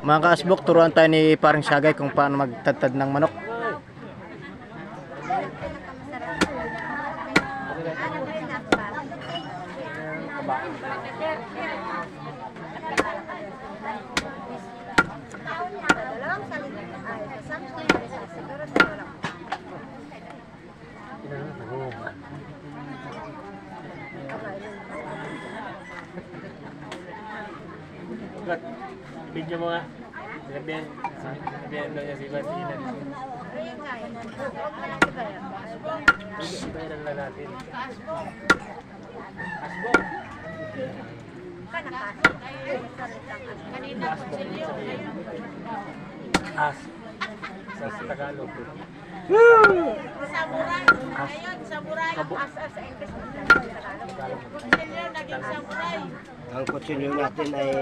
Mga kaasbok, turuan tayo ni Paring Sagay kung paano magtadtad ng manok. Video mo nga. Sinabihan daw niya si Basina. Bayaran na natin. Asbok! As. Sa Tagalog. Samurai. Ayun, samurai. As sa English. Kutsilyo, naging samurai. Ang kutsilyo natin ay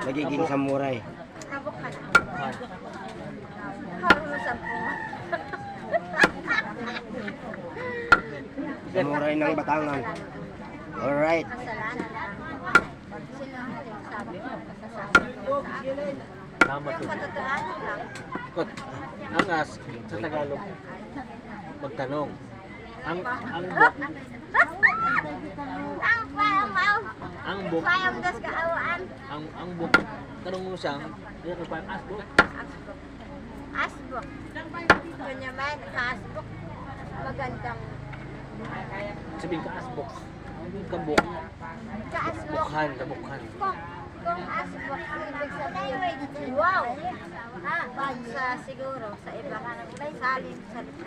magiging samurai. Nabok ka na. Samurai ng Batangan. Alright. Tama to. Kot. Ang as sa Tagalog. Magtanong. Ang bok. Ang bok. Ang bok. Tanong mo siya. Ano ka pa? Asbok. Asbok. Kanya man, asbok. Magandang. Sabihin ka asbok. Kabok. Kaasbok. Bukhan. Kabukhan. Kung asbok, ibig sabihin, wow! Sa siguro, sa iba, salin salita.